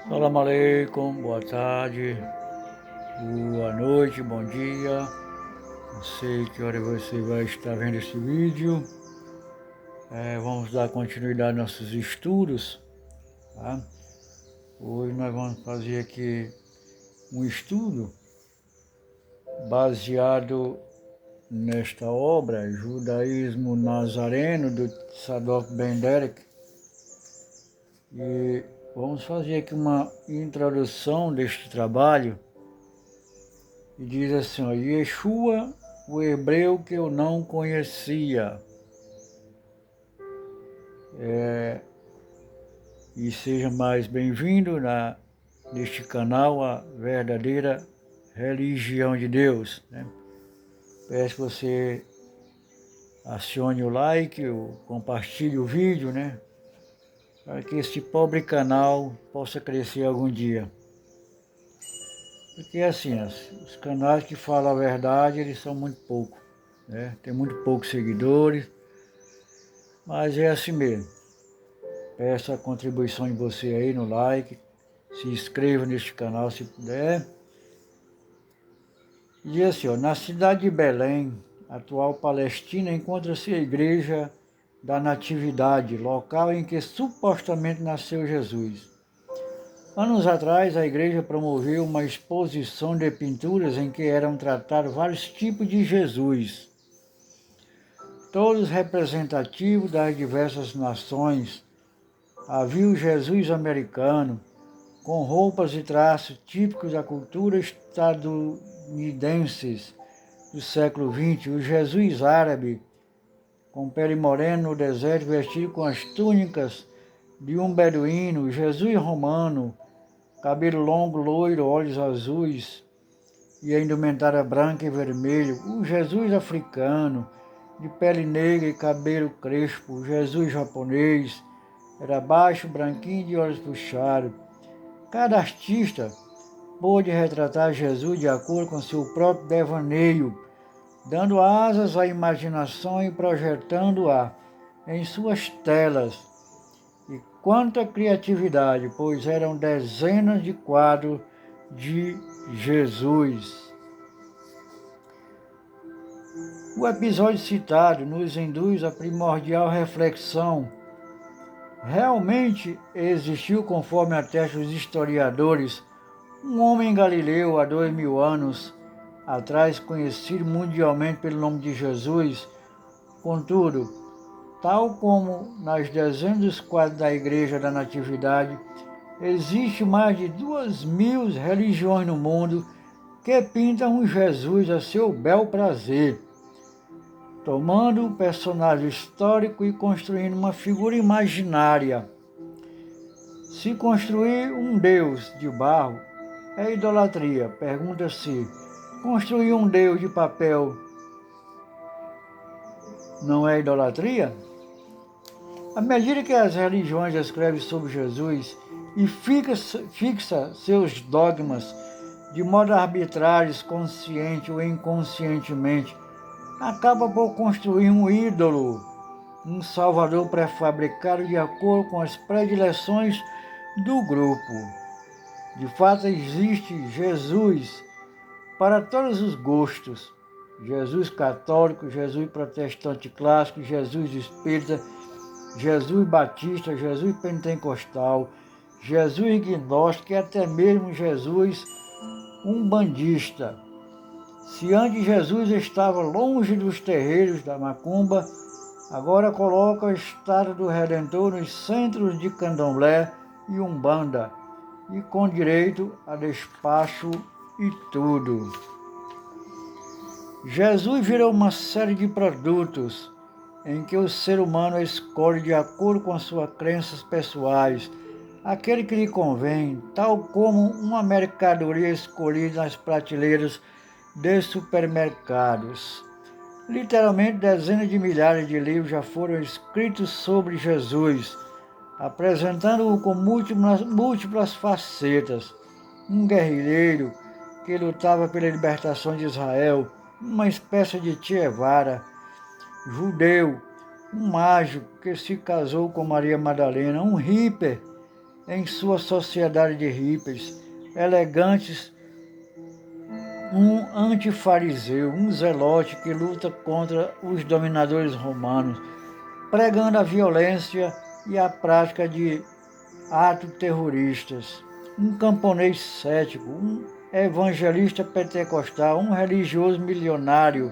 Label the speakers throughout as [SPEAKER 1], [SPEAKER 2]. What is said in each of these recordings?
[SPEAKER 1] Salam aleikum, boa tarde, boa noite, bom dia. Não sei que hora você vai estar vendo esse vídeo. Vamos dar continuidade aos nossos estudos, tá? Hoje nós vamos fazer aqui um estudo baseado nesta obra, Judaísmo Nazareno, do Tzadok Ben Derek. E vamos fazer aqui uma introdução deste trabalho. E diz assim, ó, Yeshua, o hebreu que eu não conhecia. E seja mais bem-vindo neste canal, a verdadeira religião de Deus, né? Peço que você acione o like, compartilhe o vídeo, né? Para que este pobre canal possa crescer algum dia. Porque assim, os canais que falam a verdade, eles são muito poucos, né? Tem muito poucos seguidores, mas é assim mesmo. Peço a contribuição de você aí no like, se inscreva neste canal se puder. E diz assim, ó, na cidade de Belém, atual Palestina, encontra-se a igreja da Natividade, local em que supostamente nasceu Jesus. Anos atrás, a igreja promoveu uma exposição de pinturas em que eram tratados vários tipos de Jesus, todos representativos das diversas nações. Havia o Jesus americano, com roupas e traços típicos da cultura estadunidense do século XX, o Jesus árabe, com pele morena no deserto, vestido com as túnicas de um beduíno, o Jesus romano, cabelo longo, loiro, olhos azuis e a indumentária branca e vermelho, o Jesus africano, de pele negra e cabelo crespo, o Jesus japonês, era baixo, branquinho e de olhos puxados. Cada artista pôde retratar Jesus de acordo com seu próprio devaneio, dando asas à imaginação e projetando-a em suas telas. E quanta criatividade, pois eram dezenas de quadros de Jesus. O episódio citado nos induz à primordial reflexão. Realmente existiu, conforme atestam os historiadores, um homem galileu há 2000 anos atrás, conhecido mundialmente pelo nome de Jesus. Contudo, tal como nas dezenas dos quadros da Igreja da Natividade, existe mais de 2000 religiões no mundo que pintam um Jesus a seu bel prazer, tomando um personagem histórico e construindo uma figura imaginária. Se construir um Deus de barro é idolatria, pergunta-se, construir um Deus de papel não é idolatria? À medida que as religiões escrevem sobre Jesus e fixa seus dogmas de modo arbitrário, consciente ou inconscientemente, acaba por construir um ídolo, um salvador pré-fabricado de acordo com as predileções do grupo. De fato, existe Jesus para todos os gostos. Jesus católico, Jesus protestante clássico, Jesus espírita, Jesus batista, Jesus pentecostal, Jesus gnóstico e até mesmo Jesus umbandista. Se antes Jesus estava longe dos terreiros da macumba, agora coloca a estátua do Redentor nos centros de candomblé e umbanda, e com direito a despacho e tudo. Jesus virou uma série de produtos em que o ser humano escolhe de acordo com as suas crenças pessoais aquele que lhe convém, tal como uma mercadoria escolhida nas prateleiras de supermercados. Literalmente, dezenas de milhares de livros já foram escritos sobre Jesus, apresentando-o com múltiplas facetas. Um guerrilheiro que lutava pela libertação de Israel, uma espécie de Che Guevara, judeu, um mágico que se casou com Maria Madalena, um hippie em sua sociedade de hippies, elegantes, um antifariseu, um zelote que luta contra os dominadores romanos, pregando a violência e a prática de atos terroristas, um camponês cético, um evangelista pentecostal, um religioso milionário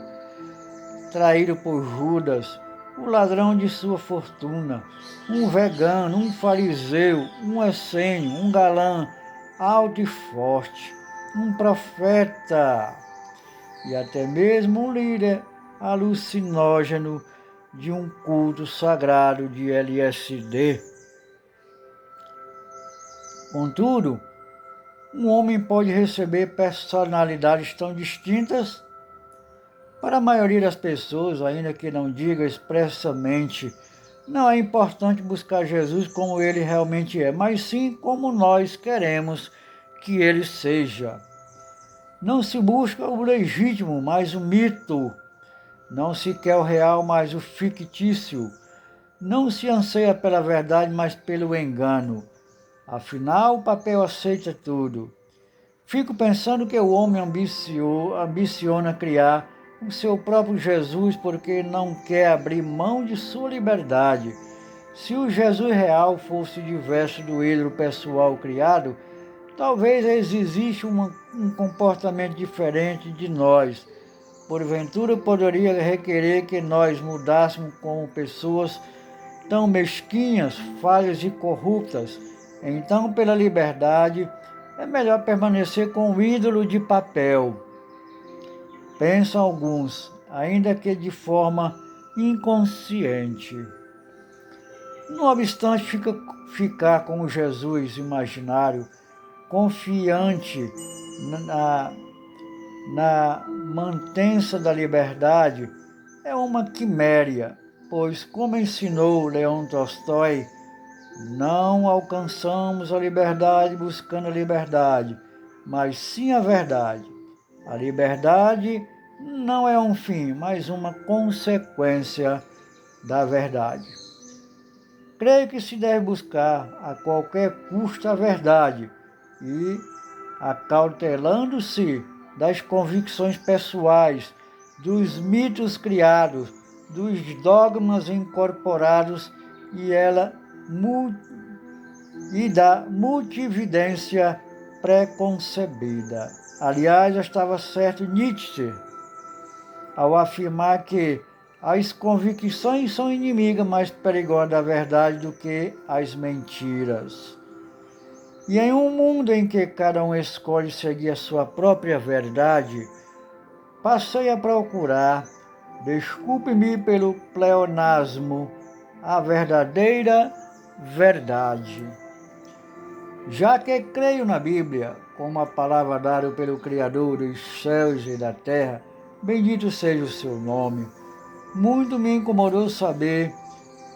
[SPEAKER 1] traído por Judas, o ladrão de sua fortuna, um vegano, um fariseu, um essênio, um galã alto e forte, um profeta e até mesmo um líder alucinógeno de um culto sagrado de LSD. Contudo, um homem pode receber personalidades tão distintas. Para a maioria das pessoas, ainda que não diga expressamente, não é importante buscar Jesus como ele realmente é, mas sim como nós queremos que ele seja. Não se busca o legítimo, mas o mito. Não se quer o real, mas o fictício. Não se anseia pela verdade, mas pelo engano. Afinal, o papel aceita tudo. Fico pensando que o homem ambiciona criar o seu próprio Jesus porque não quer abrir mão de sua liberdade. Se o Jesus real fosse diverso do ídolo pessoal criado, talvez exista um comportamento diferente de nós. Porventura poderia requerer que nós mudássemos como pessoas tão mesquinhas, falhas e corruptas. Então, pela liberdade, é melhor permanecer com o ídolo de papel. Pensam alguns, ainda que de forma inconsciente. Não obstante ficar com o Jesus imaginário, confiante na mantença da liberdade, é uma quiméria, pois, como ensinou Leão Tolstói, não alcançamos a liberdade buscando a liberdade, mas sim a verdade. A liberdade não é um fim, mas uma consequência da verdade. Creio que se deve buscar a qualquer custo a verdade e, acautelando-se das convicções pessoais, dos mitos criados, dos dogmas incorporados e da multividência preconcebida. Aliás, estava certo Nietzsche ao afirmar que as convicções são inimigas mais perigosas da verdade do que as mentiras. E em um mundo em que cada um escolhe seguir a sua própria verdade, passei a procurar, desculpe-me pelo pleonasmo, a verdadeira verdade. Já que creio na Bíblia, como a palavra dada pelo Criador dos céus e da terra, bendito seja o seu nome, muito me incomodou saber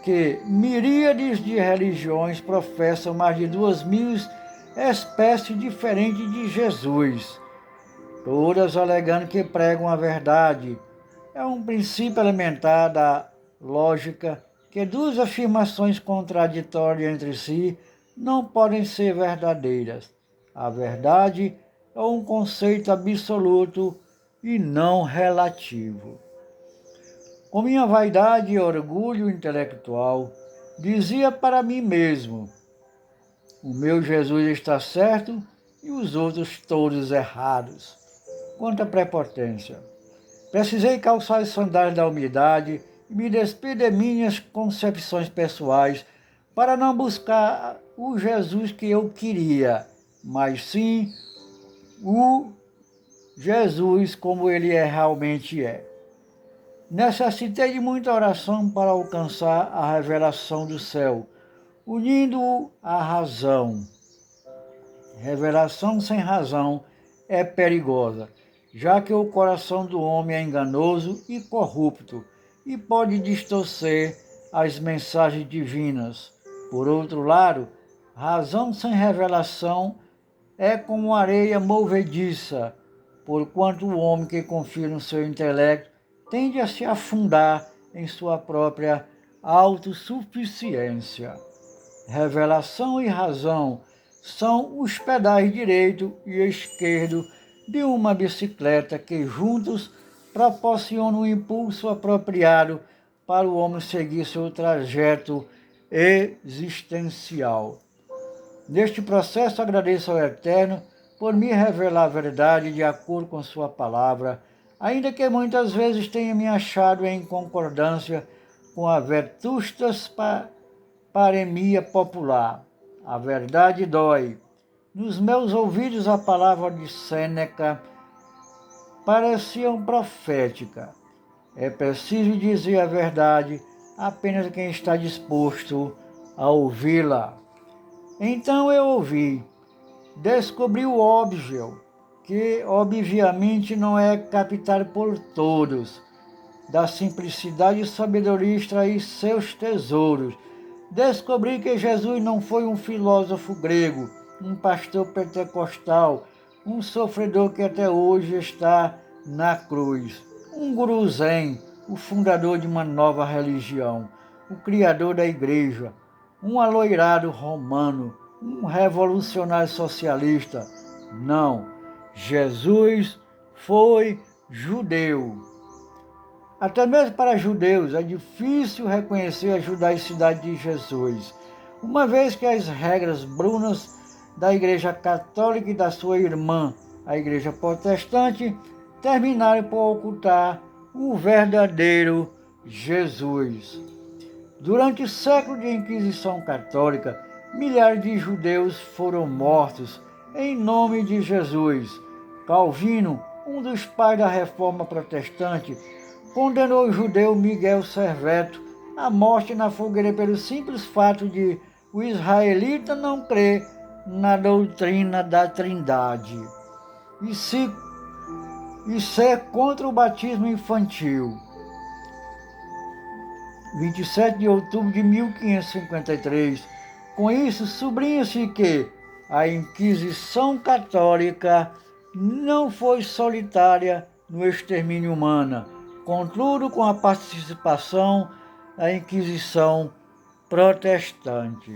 [SPEAKER 1] que miríades de religiões professam mais de 2.000 espécies diferentes de Jesus, todas alegando que pregam a verdade. É um princípio elementar da lógica que duas afirmações contraditórias entre si não podem ser verdadeiras. A verdade é um conceito absoluto e não relativo. Com minha vaidade e orgulho intelectual, dizia para mim mesmo: o meu Jesus está certo e os outros todos errados. Quanta prepotência! Precisei calçar as sandálias da humildade e me despir de minhas concepções pessoais para não buscar o Jesus que eu queria, mas sim o Jesus como ele realmente é. Necessitei de muita oração para alcançar a revelação do céu, unindo-o à razão. Revelação sem razão é perigosa, já que o coração do homem é enganoso e corrupto e pode distorcer as mensagens divinas. Por outro lado, razão sem revelação é como areia movediça, porquanto o homem que confia no seu intelecto tende a se afundar em sua própria autossuficiência. Revelação e razão são os pedais direito e esquerdo de uma bicicleta que juntos proporcionam um impulso apropriado para o homem seguir seu trajeto existencial. Neste processo, agradeço ao Eterno por me revelar a verdade de acordo com sua palavra, ainda que muitas vezes tenha me achado em concordância com a vetusta paremia popular. A verdade dói. Nos meus ouvidos, a palavra de Sêneca parecia profética. É preciso dizer a verdade apenas quem está disposto a ouvi-la. Então eu ouvi, descobri o óbvio, que obviamente não é captado por todos. Da simplicidade e sabedoria extraí seus tesouros. Descobri que Jesus não foi um filósofo grego, um pastor pentecostal, um sofredor que até hoje está na cruz, um guru zen, o fundador de uma nova religião, o criador da igreja, um aloirado romano, um revolucionário socialista. Não, Jesus foi judeu. Até mesmo para judeus é difícil reconhecer a judaicidade de Jesus, uma vez que as regras brunas da Igreja Católica e da sua irmã, a Igreja Protestante, terminaram por ocultar o verdadeiro Jesus. Durante o século de Inquisição Católica, milhares de judeus foram mortos em nome de Jesus. Calvino, um dos pais da Reforma Protestante, condenou o judeu Miguel Serveto à morte na fogueira pelo simples fato de o israelita não crer na doutrina da Trindade e ser contra o batismo infantil. 27 de outubro de 1553. Com isso, sublinha-se que a Inquisição Católica não foi solitária no extermínio humano, contudo com a participação da Inquisição Protestante.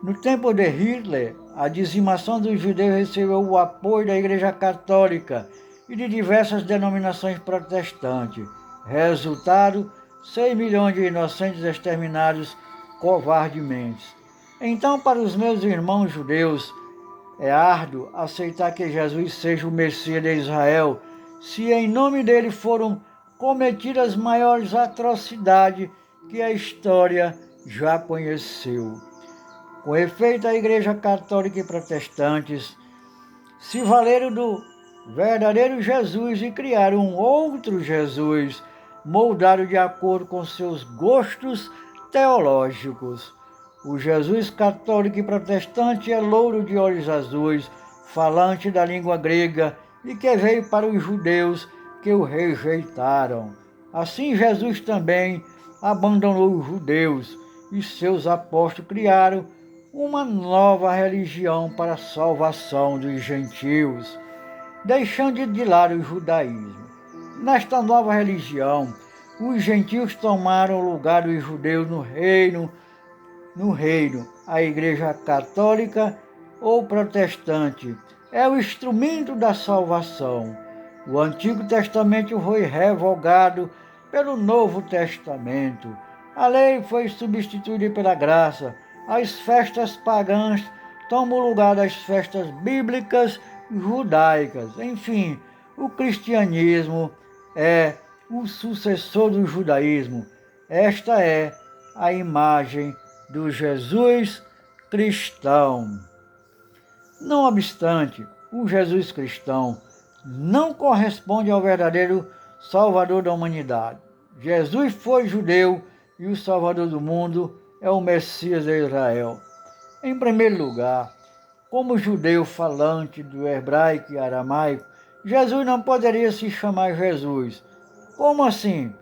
[SPEAKER 1] No tempo de Hitler, a dizimação dos judeus recebeu o apoio da Igreja Católica e de diversas denominações protestantes. Resultado, 6 milhões de inocentes exterminados covardemente. Então, para os meus irmãos judeus, é árduo aceitar que Jesus seja o Messias de Israel, se em nome dele foram cometidas as maiores atrocidades que a história já conheceu. Com efeito, a Igreja Católica e protestantes se valeram do verdadeiro Jesus e criaram um outro Jesus, moldado de acordo com seus gostos teológicos. O Jesus católico e protestante é louro de olhos azuis, falante da língua grega e que veio para os judeus que o rejeitaram. Assim, Jesus também abandonou os judeus e seus apóstolos criaram uma nova religião para a salvação dos gentios, deixando de lado o judaísmo. Nesta nova religião, os gentios tomaram o lugar dos judeus no reino, a Igreja Católica ou Protestante é o instrumento da salvação. O Antigo Testamento foi revogado pelo Novo Testamento. A lei foi substituída pela graça. As festas pagãs tomam o lugar das festas bíblicas judaicas. Enfim, o cristianismo é o sucessor do judaísmo. Esta é a imagem do Jesus cristão. Não obstante, o Jesus cristão não corresponde ao verdadeiro Salvador da humanidade. Jesus foi judeu e o Salvador do mundo é o Messias de Israel. Em primeiro lugar, como judeu falante do hebraico e aramaico, Jesus não poderia se chamar Jesus. Como assim?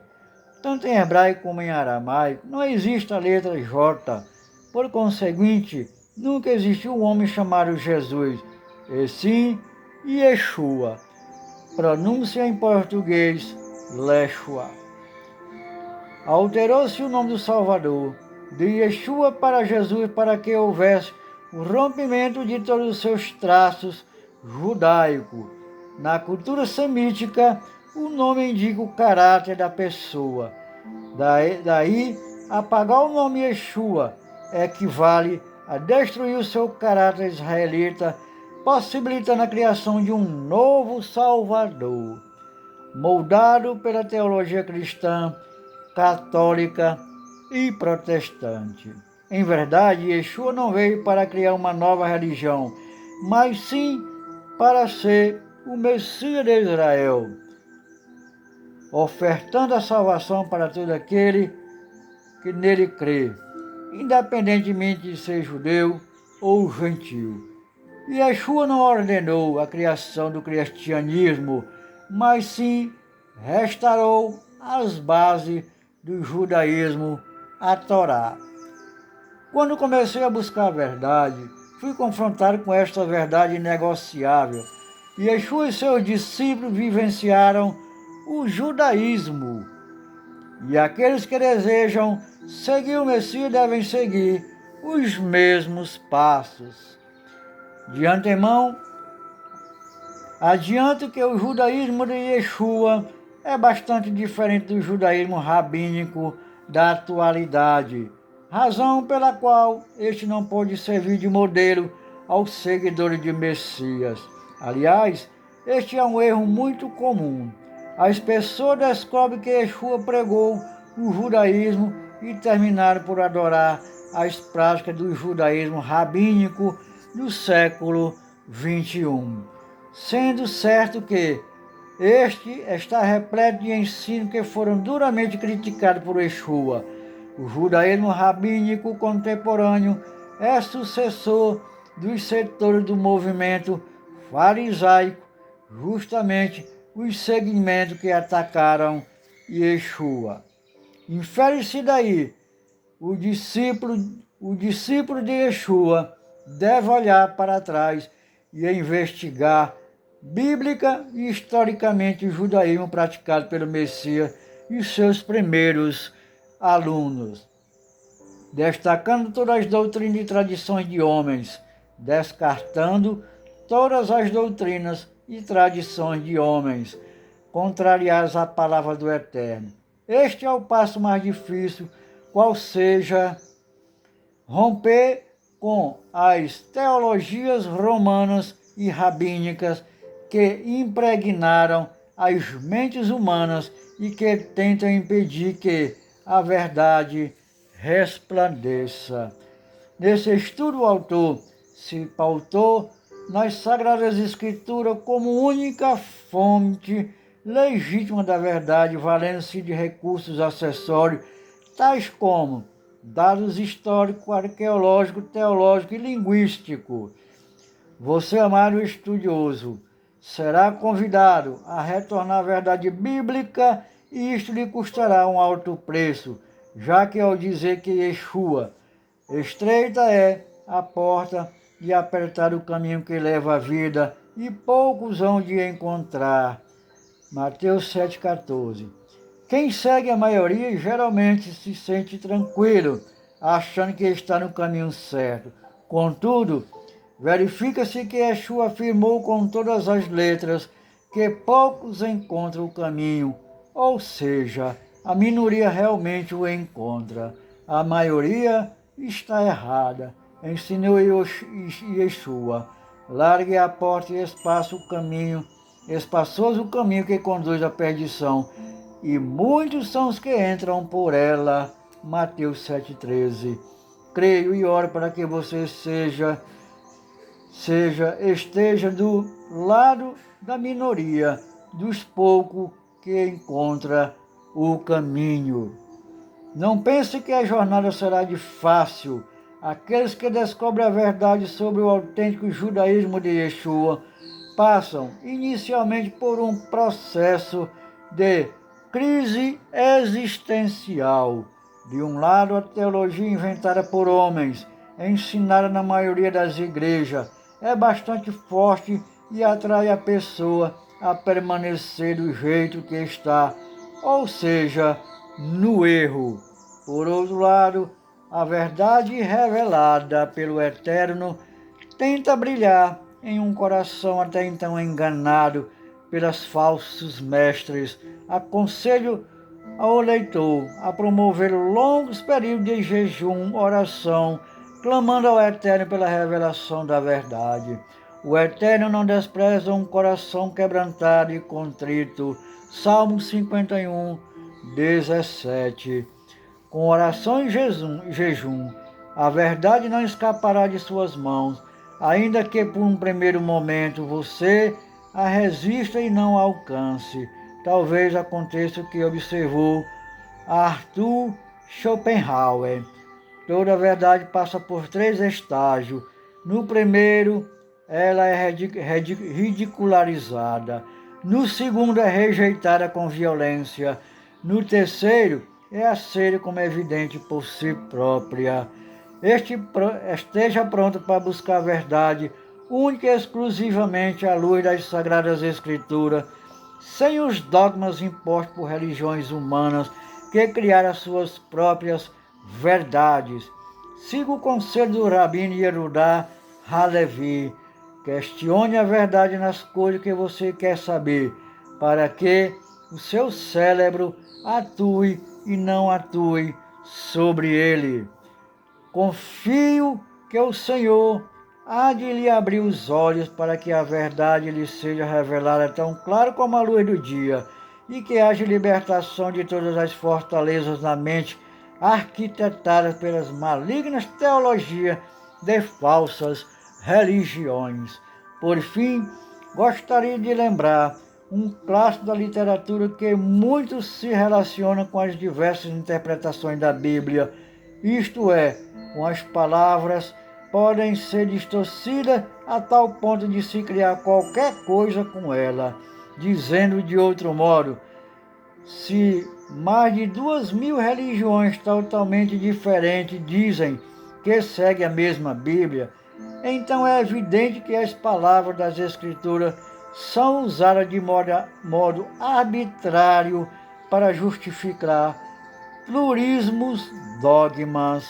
[SPEAKER 1] Tanto em hebraico como em aramaico não existe a letra J. Por conseguinte, nunca existiu um homem chamado Jesus, e sim Yeshua. Pronúncia em português, Leshua. Alterou-se o nome do Salvador, de Yeshua para Jesus, para que houvesse o rompimento de todos os seus traços judaicos. Na cultura semítica, o nome indica o caráter da pessoa. Daí apagar o nome Yeshua equivale a destruir o seu caráter israelita, possibilitando a criação de um novo Salvador, moldado pela teologia cristã, católica e protestante. Em verdade, Yeshua não veio para criar uma nova religião, mas sim para ser o Messias de Israel, ofertando a salvação para todo aquele que nele crê, independentemente de ser judeu ou gentil. Yeshua não ordenou a criação do cristianismo, mas sim restaurou as bases do judaísmo, a Torá. Quando comecei a buscar a verdade, fui confrontado com esta verdade inegociável. Yeshua e seus discípulos vivenciaram o judaísmo. E aqueles que desejam seguir o Messias devem seguir os mesmos passos. De antemão, adianto que o judaísmo de Yeshua é bastante diferente do judaísmo rabínico da atualidade, razão pela qual este não pode servir de modelo aos seguidores de Messias. Aliás, este é um erro muito comum. As pessoas descobrem que Yeshua pregou o judaísmo e terminaram por adorar as práticas do judaísmo rabínico do século XXI. Sendo certo que este está repleto de ensinos que foram duramente criticados por Yeshua. O judaísmo rabínico contemporâneo é sucessor dos setores do movimento farisaico, justamente os segmentos que atacaram Yeshua. Infere-se daí, o discípulo de Yeshua deve olhar para trás e investigar bíblica e historicamente o judaísmo praticado pelo Messias e seus primeiros alunos, destacando todas as doutrinas e tradições de homens, descartando todas as doutrinas e tradições de homens, contrariadas à palavra do Eterno. Este é o passo mais difícil, qual seja romper com as teologias romanas e rabínicas que impregnaram as mentes humanas e que tentam impedir que a verdade resplandeça. Nesse estudo, o autor se pautou nas Sagradas Escrituras como única fonte legítima da verdade, valendo-se de recursos acessórios, tais como dados históricos, arqueológicos, teológicos e linguísticos. Você, amado estudioso, será convidado a retornar à verdade bíblica e isto lhe custará um alto preço, já que ao dizer que Yeshua, estreita é a porta e apertar o caminho que leva à vida, e poucos hão de encontrar. Mateus 7,14. Quem segue a maioria geralmente se sente tranquilo, achando que está no caminho certo. Contudo, verifica-se que Yeshua afirmou com todas as letras que poucos encontram o caminho, ou seja, a minoria realmente o encontra. A maioria está errada. Ensinou Yeshua. Largue a porta e espaçoso o caminho que conduz à perdição, e muitos são os que entram por ela. Mateus 7,13. Creio e oro para que você esteja do lado da minoria, dos poucos que encontra o caminho. Não pense que a jornada será de fácil. Aqueles que descobrem a verdade sobre o autêntico judaísmo de Yeshua passam inicialmente por um processo de crise existencial. De um lado, a teologia inventada por homens, ensinada na maioria das igrejas, é bastante forte e atrai a pessoa a permanecer do jeito que está, ou seja, no erro. Por outro lado, a verdade revelada pelo Eterno tenta brilhar em um coração até então enganado pelos falsos mestres. Aconselho ao leitor a promover longos períodos de jejum, oração, clamando ao Eterno pela revelação da verdade. O Eterno não despreza um coração quebrantado e contrito. Salmo 51, 17. Com oração e jejum, a verdade não escapará de suas mãos, ainda que por um primeiro momento você a resista e não a alcance. Talvez aconteça o que observou Arthur Schopenhauer. Toda verdade passa por 3 estágios. No primeiro, ela é ridicularizada. No segundo, é rejeitada com violência. No terceiro, é aceita como evidente por si própria. Esteja pronto para buscar a verdade, única e exclusivamente à luz das Sagradas Escrituras, sem os dogmas impostos por religiões humanas que criaram as suas próprias verdades. Siga o conselho do Rabino Yehudá Halevi. Questione a verdade nas coisas que você quer saber, para que o seu cérebro atue e não atue sobre ele. Confio que o Senhor há de lhe abrir os olhos para que a verdade lhe seja revelada tão claro como a luz do dia, e que haja libertação de todas as fortalezas na mente arquitetadas pelas malignas teologias de falsas religiões. Por fim, gostaria de lembrar um clássico da literatura que muito se relaciona com as diversas interpretações da Bíblia, isto é, com as palavras podem ser distorcidas a tal ponto de se criar qualquer coisa com ela. Dizendo de outro modo, se mais de 2.000 religiões totalmente diferentes dizem que seguem a mesma Bíblia, então é evidente que as palavras das Escrituras são usadas de modo arbitrário para justificar plurismos, dogmas.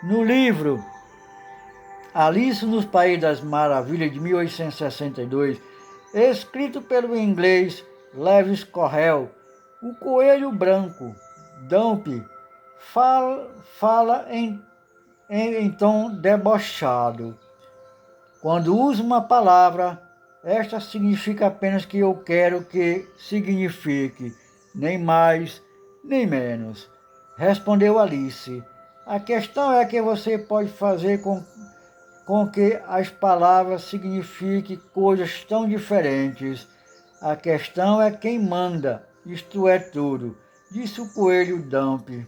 [SPEAKER 1] No livro Alice no País das Maravilhas, de 1862, escrito pelo inglês Lewis Carroll, o coelho branco, Dumpy, fala em tom debochado. Quando usa uma palavra, esta significa apenas que eu quero que signifique, nem mais, nem menos. Respondeu Alice. A questão é que você pode fazer com que as palavras signifiquem coisas tão diferentes. A questão é quem manda, isto é tudo, disse o coelho Dumpy.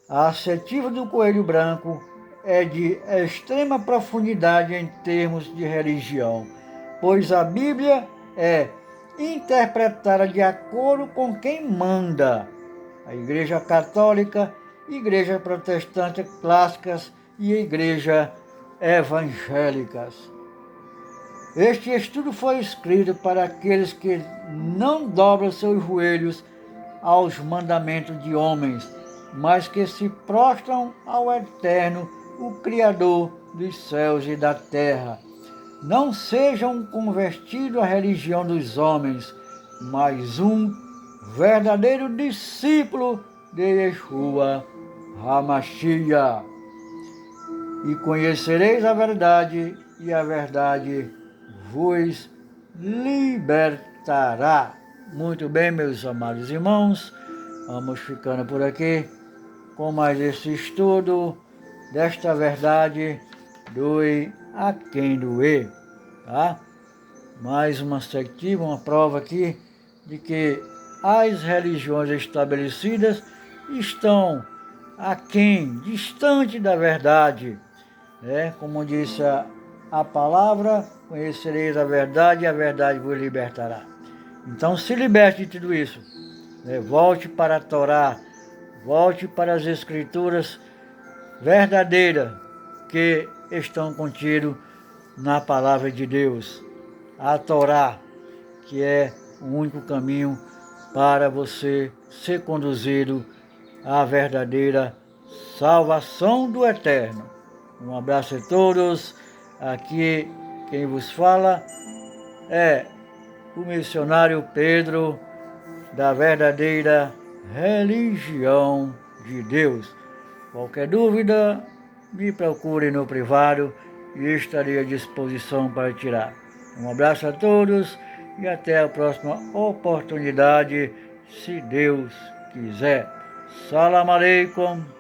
[SPEAKER 1] A assertiva do coelho branco é de extrema profundidade em termos de religião, pois a Bíblia é interpretada de acordo com quem manda. A Igreja Católica, Igreja Protestante clássicas e a Igreja evangélicas. Este estudo foi escrito para aqueles que não dobram seus joelhos aos mandamentos de homens, mas que se prostram ao Eterno, o Criador dos céus e da terra. Não sejam convertidos à religião dos homens, mas um verdadeiro discípulo de Yeshua HaMashiach. E conhecereis a verdade, e a verdade vos libertará. Muito bem, meus amados irmãos, vamos ficando por aqui com mais esse estudo desta verdade, doe a quem doer, tá? Mais uma assertiva, uma prova aqui de que as religiões estabelecidas estão aquém, distante da verdade. Como disse a palavra, conhecereis a verdade e a verdade vos libertará. Então se liberte de tudo isso. Volte para a Torá, volte para as Escrituras verdadeiras que estão contidas na palavra de Deus. A Torá, que é o único caminho para você ser conduzido à verdadeira salvação do eterno. Um abraço a todos. Aqui quem vos fala é o missionário Pedro, da verdadeira religião de Deus. Qualquer dúvida, me procure no privado e estarei à disposição para tirar. Um abraço a todos e até a próxima oportunidade, se Deus quiser. Salam aleikum.